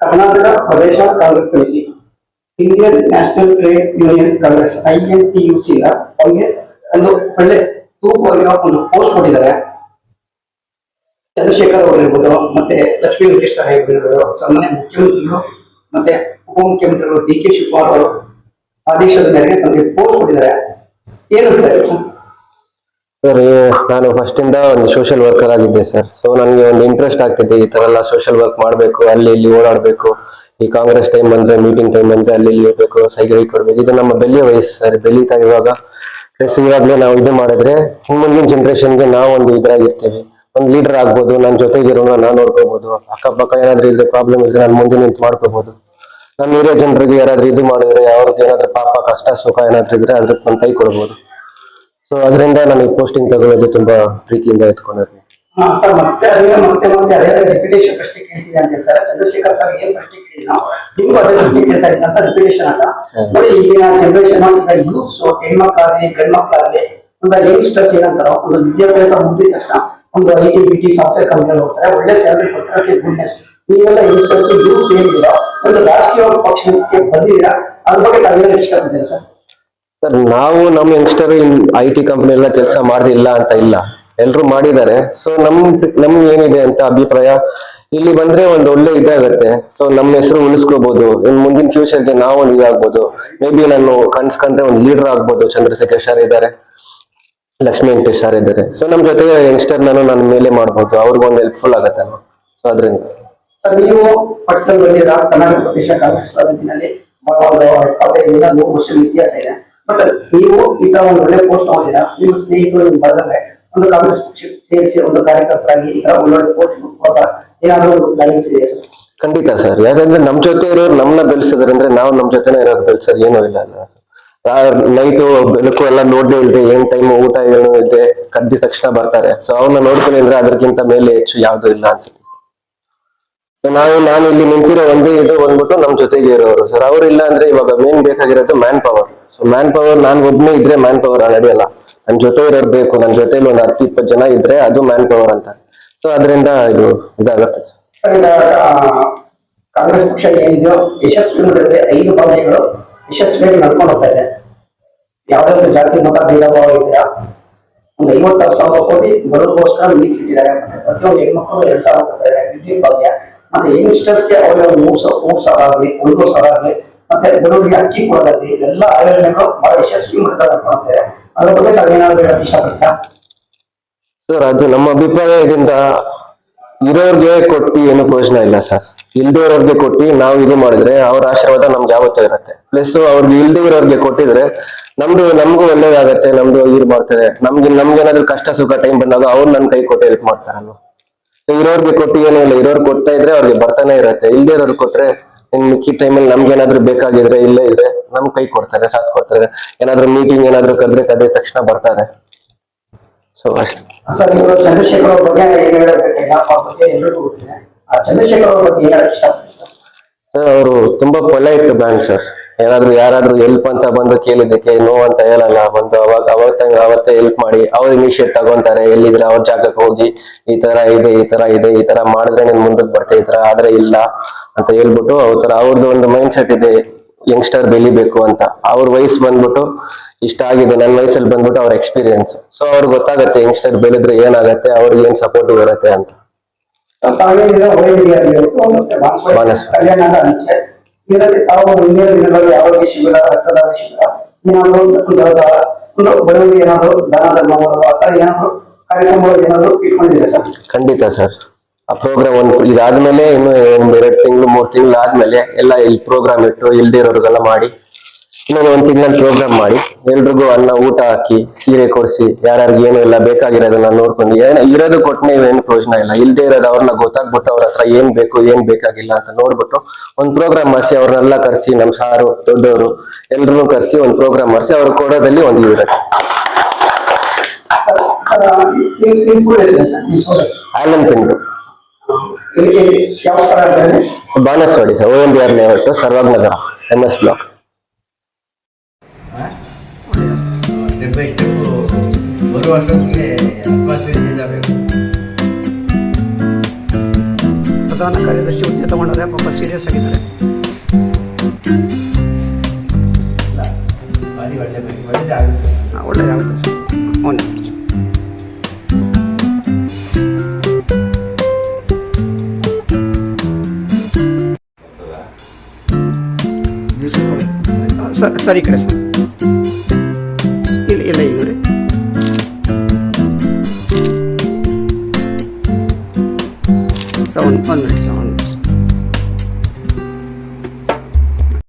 ಕರ್ನಾಟಕ ಪ್ರದೇಶ ಕಾಂಗ್ರೆಸ್ ಸಮಿತಿ, Indian national trade union Congress INTUC ಅವ್ರಿಗೆ ಒಂದು ಒಳ್ಳೆ ತೂಕವಾಗಿರೋ ಒಂದು ಪೋಸ್ಟ್ ಕೊಟ್ಟಿದ್ದಾರೆ. ಚಂದ್ರಶೇಖರ್ ಅವರು ಇರ್ಬೋದು, ಮತ್ತೆ ಲಕ್ಷ್ಮೀ ವೆಂಕಟೇಶ್ ಸಾಹೇಬ್ ಇರ್ಬೋದು, ಸಾಮಾನ್ಯ ಮುಖ್ಯಮಂತ್ರಿಗಳು ಮತ್ತೆ ಉಪಮುಖ್ಯಮಂತ್ರಿಗಳು DK ಶಿವಕುಮಾರ್ ಅವರು ಆದೇಶದ ಮೇರೆಗೆ ನಮಗೆ ಪೋಸ್ಟ್ ಕೊಟ್ಟಿದ್ದಾರೆ. ಏನು ಸರ್? ಸರ್, ನಾನು ಫಸ್ಟ್ ಇಂದ ಒಂದು ಸೋಷಿಯಲ್ ವರ್ಕರ್ ಆಗಿದ್ದೆ ಸರ್. ಸೊ ನನಗೆ ಒಂದು ಇಂಟ್ರೆಸ್ಟ್ ಆಗ್ತಿದೆ ಈ ತರ ಎಲ್ಲ ಸೋಷಿಯಲ್ ವರ್ಕ್ ಮಾಡಬೇಕು, ಅಲ್ಲಿ ಇಲ್ಲಿ ಓಡಾಡಬೇಕು. ಈ ಕಾಂಗ್ರೆಸ್ ಟೈಮ್ ಬಂದ್ರೆ, ಮೀಟಿಂಗ್ ಟೈಮ್ ಬಂದ್ರೆ ಅಲ್ಲಿ ಇಲ್ಲಿ ಇರಬೇಕು, ಸೈಕಲ್ ಕೊಡ್ಬೇಕು. ಇದು ನಮ್ಮ ಬೆಳೆಯ ವಯಸ್ಸು ಸರ್. ಬೆಳೀತಾ ಇವಾಗ ಪ್ಲಸ್ ಇವಾಗಲೇ ನಾವು ಇದು ಮಾಡಿದ್ರೆ ಮುಂದಿನ ಜನರೇಷನ್ಗೆ ನಾವು ಒಂದು ಇದ್ರಾಗಿರ್ತೀವಿ, ಒಂದು ಲೀಡರ್ ಆಗ್ಬೋದು. ನನ್ನ ಜೊತೆಗಿರೋನ ನಾನು ನೋಡ್ಕೋಬಹುದು. ಅಕ್ಕಪಕ್ಕ ಏನಾದ್ರೂ ಇದ್ರೆ ಪ್ರಾಬ್ಲಮ್ ಇದ್ರೆ ನಾನು ಮುಂದೆ ನಿಂತು ಮಾಡ್ಕೋಬಹುದು. ನಾನು ಹಿರಿಯ ಜನರಿಗೆ ಯಾರಾದ್ರೂ ಇದು ಮಾಡಿದ್ರೆ, ಅವ್ರಿಗೆ ಏನಾದ್ರೂ ಪಾಪ ಕಷ್ಟ ಸುಖ ಏನಾದ್ರೂ ಇದ್ರೆ ಅದಕ್ಕೆ ನಾನು ಕೈ ಕೊಡ್ಬೋದು. ಸೊ ಅದರಿಂದ ನನಗೆ ಪೋಸ್ಟಿಂಗ್ ತಗೊಳ್ಳೋದು ತುಂಬಾ ಪ್ರೀತಿಯಿಂದ ಎತ್ಕೊಂಡಿರ್ತೀನಿ. ಸರ್, ಮತ್ತೆ ಅದೇ ರೆಪ್ಯುಟೇಷನ್ ಪ್ರಶ್ನೆ ಕೇಳ್ತೀನಿ ಅಂತ ಹೇಳ್ತಾರೆ. ಚಂದ್ರಶೇಖರ್ ಸರ್ ಏನ್ ಪ್ರಶ್ನೆ ಕೇಳಿ ನಾವು ನಿಮ್ಗೂ ಅದೇ ಪ್ರಶ್ನೆ ಕೇಳ್ತಾ ಇದ್ದೀನಿ ಅಂತ ರೆಪ್ಯುಟೇಷನ್ ಅಂತ. ನೋಡಿ, ಈಗಿನ ಜನರೇಷನ್ ಈಗ ಯೂತ್ಸ್, ಹೆಣ್ಮಕ್ಳಾಗ್ಲಿ ಗಂಡ್ಮಕ್ಳಾಗ್ಲಿ, ಒಂದು ಯಂಗ್ಸ್ಟರ್ಸ್ ಏನಂತಾರೋ, ಒಂದು ವಿದ್ಯಾಭ್ಯಾಸ ಮುಗಿದ ತಕ್ಷಣ ಒಂದು IT BT ಸಾಫ್ಟ್ವೇರ್ ಕಂಪನಿ ಹೋಗ್ತಾರೆ, ಒಳ್ಳೆ ಸ್ಯಾಲರಿ ಕೊಟ್ಟರೆ ಗುಡ್ನೆಸ್. ನೀವೆಲ್ಲ ಯಂಗ್ಸ್ಟರ್ಸ್ ಯೂತ್ಸ್ ಏನಿಲ್ಲ ಒಂದು ರಾಜಕೀಯ ಪಕ್ಷಕ್ಕೆ ಬಂದಿದ್ದೀರಾ, ಅದ್ರ ಬಗ್ಗೆ ತಾವೇನು ಇಷ್ಟಪಡ್ತೀರಾ ಸರ್? ಸರ್, ನಾವು ನಮ್ಮ ಯಂಗ್ಸ್ಟರ್ IT ಕಂಪನಿ ಎಲ್ಲ ಕೆಲಸ ಮಾಡ್ದಿಲ್ಲ ಅಂತ ಇಲ್ಲ, ಎಲ್ರು ಮಾಡಿದ್ದಾರೆ. ಸೊ ನಮ್ಗೆ ಏನಿದೆ ಅಂತ ಅಭಿಪ್ರಾಯ, ಇಲ್ಲಿ ಬಂದ್ರೆ ಒಂದು ಒಳ್ಳೆ ಇದಾಗತ್ತೆ. ಸೊ ನಮ್ಮ ಹೆಸರು ಉಳಿಸ್ಕೋಬಹುದು. ಇನ್ ಮುಂದಿನ ಫ್ಯೂಚರ್ಗೆ ನಾವು ಒಂದು ಇದಾಗ್ಬೋದು. ಮೇ ಬಿ ನಾನು ಕನ್ಸ್ಕೊಂಡ್ರೆ ಒಂದು ಲೀಡರ್ ಆಗ್ಬೋದು. ಚಂದ್ರಶೇಖರ್ ಸರ್ ಇದ್ದಾರೆ, ಲಕ್ಷ್ಮೀ ವೆಂಕಟೇಶ್ ಸರ್ ಇದ್ದಾರೆ. ಸೊ ನಮ್ ಜೊತೆ ಯಂಗ್ಸ್ಟರ್ ನನ್ನ ಮೇಲೆ ಮಾಡ್ಬೋದು, ಅವ್ರಿಗೊಂದು ಹೆಲ್ಪ್ಫುಲ್ ಆಗತ್ತೆ. ಸೊ ಅದರಿಂದ ಸರ್, ನೀವು ಪಟ್ಟಣದಲ್ಲಿ ಬಂದಿದ್ದೀರಾ. ಕರ್ನಾಟಕ ಪ್ರದೇಶ ಕಾಂಗ್ರೆಸ್ ಸಮಿತಿನಲ್ಲಿ 25 ವರ್ಷದ ಇತಿಹಾಸ ಇದೆ. ಬಟ್ ನೀವು ಈ ತರ ಒಂದು ಒಳ್ಳೆ ಪೋಸ್ಟ್ ತಗೊಂಡಿದ್ದೀರಾ. ನಿಮ್ಮ ಸ್ನೇಹಿತರು ನಿಮ್ಗೆ ಬರದಂಗೆ ಒಂದು ಕಾಂಗ್ರೆಸ್ ಪಕ್ಷಕ್ಕೆ ಸೇರಿಸಿ ಒಂದು ಕಾರ್ಯಕರ್ತರಾಗಿ ಈ ತರ ಒಳ್ಳೊಳ್ಳೆ ಪೋಸ್ಟ್ ಏನಾದರೂ ಒಂದು ಪ್ಲಾನಿಂಗ್ಸ್ ಇದೆ ಸರ್? ಖಂಡಿತ ಸರ್. ಯಾಕಂದ್ರೆ ನಮ್ ಜೊತೆ ಇರೋರು ನಮ್ಮನ್ನ ಬೆಳೆಸಿದ್ರಂದ್ರೆ ನಾವು ನಮ್ ಜೊತೆನೇ ಇರೋರು ಬೆಳೆಸೋದು ಏನೂ ಇಲ್ಲ ಅಲ್ಲ ಸರ್. ನೈಟು ಬೆಳಕು ಎಲ್ಲ ನೋಡ್ದೇ ಇಲ್ದೆ, ಏನ್ ಟೈಮ್ ಊಟ ಏನು ಇಲ್ದೆ ಕದ್ದಿದ ತಕ್ಷಣ ಬರ್ತಾರೆ. ಸೊ ಅವ್ರನ್ನ ನೋಡ್ತೀನಿ ಅಂದ್ರೆ ಅದಕ್ಕಿಂತ ಮೇಲೆ ಹೆಚ್ಚು ಯಾವ್ದು ಇಲ್ಲ ಅನ್ಸುತ್ತೆ. ನಾನು ಇಲ್ಲಿ ನಿಂತಿರೋ ಒಂದೇ ಇದು ಬಂದ್ಬಿಟ್ಟು ನಮ್ ಜೊತೆಗೆ ಇರೋರು ಸರ್. ಅವ್ರಿಲ್ಲ ಅಂದ್ರೆ ಇವಾಗ ಮೇನ್ ಬೇಕಾಗಿರೋದು man power. So man power ನಾನು ಒಬ್ಬನೇ ಇದ್ರೆ ಮ್ಯಾನ್ ಪವರ್ ನಡೆಯಲ್ಲ. ನನ್ ಜೊತೆ ಇರೋರು ಬೇಕು. ನನ್ ಜೊತೆಲಿ ಒಂದು 10-20 ಜನ ಇದ್ರೆ ಅದು ಮ್ಯಾನ್ ಪವರ್ ಅಂತ. ಸೊ ಅದರಿಂದ ಇದು ಇದಾಗುತ್ತೆ ಸರ್. ಸರ್, ಈಗ ಕಾಂಗ್ರೆಸ್ ಪಕ್ಷ ಏನಿದೆಯೋ ಯಶಸ್ವಿ 5 ಭಾವನೆಗಳು ಯಶಸ್ವಿಯಾಗಿ ನಡ್ಕೊಂಡು ಹೋಗ್ತಾ ಇದೆ. ಯಾವ್ದಾದ್ರು ಜಾತಿ ಮತ ಭೇದ ಭಾವ ಇದೆಯಾ? ಒಂದು 56,000 ಕೋಟಿ ಬಡವರಿಗೋಸ್ಕರ ಮೀಸಲಿಟ್ಟಿದ್ದಾರೆ. ಪ್ರತಿಯೊಂದು ಹೆಣ್ಮಕ್ಳು 2,000 ಕೊಡ್ತಾರೆ ವಿದ್ಯುತ್ ಭಾಗ್ಯ. ಮತ್ತೆ ಯಂಗ್ಸ್ಟರ್ಸ್ಗೆ ಅವರಿಗೆ 3,000 ಆಗಲಿ, 1,000 ಆಗಲಿ, ಮತ್ತೆ ಬಡವರಿಗೆ ಅಕ್ಕಿ ಕೊಡೋದಾಗ್ಲಿ, ಎಲ್ಲ ಆಯೋಜನೆಗಳು ಬಹಳ ಯಶಸ್ವಿ ಮಾಡ್ತಾರೆ. ಅದ್ರ ಬಗ್ಗೆ ತಾವೇನಾದ್ರು ಹೇಳಕ್ ಇಷ್ಟಪಡ್ತೀರಾ? ಸರ್, ಅದು ನಮ್ಮ ಅಭಿಪ್ರಾಯದಿಂದ ಇರೋರ್ಗೆ ಕೊಟ್ಟು ಏನು ಪ್ರಯೋಜನ ಇಲ್ಲ ಸರ್. ಇಲ್ದೇ ಇರೋರ್ಗೆ ಕೊಟ್ಟು ನಾವು ಇದು ಮಾಡಿದ್ರೆ ಅವ್ರ ಆಶೀರ್ವಾದ ನಮ್ಗೆ ಯಾವತ್ತೂ ಇರುತ್ತೆ. ಪ್ಲಸ್ ಅವ್ರಿಗೆ ಇಲ್ದೇ ಇರೋರ್ಗೆ ಕೊಟ್ಟಿದ್ರೆ ನಮ್ಗೂ ಒಳ್ಳೇದಾಗತ್ತೆ. ನಮ್ದು ಇದು ಮಾಡ್ತಾರೆ. ನಮ್ಗೇನಾದ್ರೂ ಕಷ್ಟ ಸುಖ ಟೈಮ್ ಬಂದಾಗ ಅವ್ರು ನನ್ ಕೈ ಕೊಟ್ಟು ಹೆಲ್ಪ್ ಮಾಡ್ತಾರಲ್ವ. ಇರೋರ್ಗೆ ಕೊಟ್ಟು ಏನೂ ಇಲ್ಲ. ಇರೋರ್ ಕೊಡ್ತಾ ಇದ್ರೆ ಅವ್ರಿಗೆ ಬರ್ತಾನೆ ಇರತ್ತೆ. ಇಲ್ದೇ ಇರೋರ್ಗೆ ಕೊಟ್ರೆ ಮಿಕ್ಕಿ ಟೈಮಲ್ಲಿ ನಮ್ಗೇನಾದ್ರೂ ಬೇಕಾಗಿದ್ರೆ ಇಲ್ಲೇ ಇದ್ರೆ ನಮ್ ಕೈ ಕೊಡ್ತಾರೆ, ಸಾಥ್ ಕೊಡ್ತಾರೆ. ಏನಾದ್ರೂ ಮೀಟಿಂಗ್ ಏನಾದ್ರೂ ಕರೆದ ತಕ್ಷಣ ಬರ್ತಾರೆ. ಸೊ ಸರ್, ನೀವು ಚಂದ್ರಶೇಖರ್ ಅವ್ರ ಬಗ್ಗೆ ಎಲ್ರಿಗೂ ಗೊತ್ತಿದೆ. ಚಂದ್ರಶೇಖರ್ ಅವ್ರ ಬಗ್ಗೆ ಹೇಳಕ್ ಇಷ್ಟಪಡ್ತೀರಾ? ಸರ್, ಅವರು ತುಂಬಾ ಪೊಲೈಟ್ ಬ್ಯಾಂಕ್ ಸರ್. ಏನಾದ್ರು ಯಾರಾದ್ರೂ ಹೆಲ್ಪ್ ಅಂತ ಬಂದು ಕೇಳಿದ್ದಕ್ಕೆ ನೋ ಅಂತ ಹೇಳಲ್ಲ. ಬಂದು ಅವತ್ತೇ ಹೆಲ್ಪ್ ಮಾಡಿ ಅವ್ರ ಇನಿಷಿಯೇಟ್ ತಗೊಂತಾರೆ. ಎಲ್ಲಿದ್ರೆ ಅವ್ರ ಜಾಗಕ್ಕೆ ಹೋಗಿ ಈ ತರ ಇದೆ, ಈ ತರ ಮಾಡಿದ್ರೆ ನೀನ್ ಮುಂದಕ್ಕೆ ಬರ್ತಾ, ಈ ತರ ಆದ್ರೆ ಇಲ್ಲ ಅಂತ ಹೇಳ್ಬಿಟ್ಟು ಅವ್ರದ್ದು ಒಂದು ಮೈಂಡ್ ಸೆಟ್ ಇದೆ. ಯಂಗ್ಸ್ಟರ್ ಬೆಳಿಬೇಕು ಅಂತ. ಅವ್ರ ವಯಸ್ಸು ಬಂದ್ಬಿಟ್ಟು ಇಷ್ಟ ಆಗಿದೆ. ನನ್ನ ವಯಸ್ಸಲ್ಲಿ ಬಂದ್ಬಿಟ್ಟು ಅವ್ರ ಎಕ್ಸ್ಪೀರಿಯನ್ಸ್. ಸೊ ಅವ್ರಿಗೆ ಗೊತ್ತಾಗತ್ತೆ ಯಂಗ್ಸ್ಟರ್ ಬೆಳೆದ್ರೆ ಏನಾಗತ್ತೆ, ಅವ್ರಿಗೆ ಏನ್ ಸಪೋರ್ಟಿವ್ ಇರುತ್ತೆ ಅಂತ. ಕಲ್ಯಾಣ ಇದರಲ್ಲಿ ತಾವು ಮುಂದಿನ ದಿನಗಳಲ್ಲಿ ಆರೋಗ್ಯ ಶಿಬಿರ, ರಕ್ತದಾನ ಶಿಬಿರ, ಏನಾದ್ರು ಬಡವರಿಗೆ ಏನಾದ್ರು ದಾನ ಧರ್ಮ ಮಾಡೋದು ಆ ತರ ಏನಾದ್ರು ಕಾರ್ಯಕ್ರಮಗಳು ಏನಾದ್ರು ಇಟ್ಕೊಂಡಿದೆ ಸರ್? ಖಂಡಿತ ಸರ್. ಆ ಪ್ರೋಗ್ರಾಮ್ ಇದಾದ್ಮೇಲೆ ಇನ್ನು 2 ತಿಂಗಳು 3 ತಿಂಗಳು ಆದ್ಮೇಲೆ ಎಲ್ಲ ಇಲ್ಲಿ ಪ್ರೋಗ್ರಾಮ್ ಇಟ್ಟು ಇಲ್ದೇ ಇರೋರ್ಗೆಲ್ಲ ಮಾಡಿ ಇನ್ನೊಂದು 1 ತಿಂಗಳಲ್ಲಿ ಪ್ರೋಗ್ರಾಮ್ ಮಾಡಿ ಎಲ್ರಿಗೂ ಅನ್ನ ಊಟ ಹಾಕಿ ಸೀರೆ ಕೊಡಿಸಿ ಯಾರ್ಯಾರಿಗೆ ಏನು ಇಲ್ಲ ಬೇಕಾಗಿರೋದನ್ನ ನೋಡ್ಕೊಂಡು ಇರೋದು ಕೊಟ್ಟನೆ ಏನು ಪ್ರಯೋಜನ ಇಲ್ಲ. ಇಲ್ದೇ ಇರೋದು ಅವ್ರನ್ನ ಗೊತ್ತಾಗ್ಬಿಟ್ಟು ಅವ್ರ ಹತ್ರ ಏನ್ ಬೇಕು ಏನ್ ಬೇಕಾಗಿಲ್ಲ ಅಂತ ನೋಡ್ಬಿಟ್ಟು ಒಂದು ಪ್ರೋಗ್ರಾಮ್ ಮಾಡಿಸಿ ಅವ್ರನ್ನೆಲ್ಲ ಕರೆಸಿ ನಮ್ಮ ಸಾರು ದೊಡ್ಡವರು ಎಲ್ರನ್ನೂ ಕರೆಸಿ ಒಂದು ಪ್ರೋಗ್ರಾಮ್ ಮಾಡಿಸಿ ಅವ್ರ ಕೊಡೋದಲ್ಲಿ ಒಂದು ಇರುತ್ತೆ. ಆಲನ್ ಪಿಂಡು, Banaswadi sir, OMBR layout, Sarvagna Nagar, MS block. Step by step ಬರುವ ವರ್ಷಕ್ಕೆ 70 ಇದಾಗಬೇಕು. ಪ್ರಧಾನ ಕಾರ್ಯದರ್ಶಿ ಹುದ್ದೆ ತಗೊಂಡಾರೆ, ಪಾಪ ಸೀರಿಯಸ್ ಆಗಿದ್ದಾರೆ. ಭಾರಿ ಒಳ್ಳೆಯದಾಗುತ್ತೆ. ಒಳ್ಳೇದಾಗುತ್ತೆ ಸರ್. ಒಂದು ನಿಮಿಷ. ಸರ್ ಈ ಕಡೆ ಸರ್.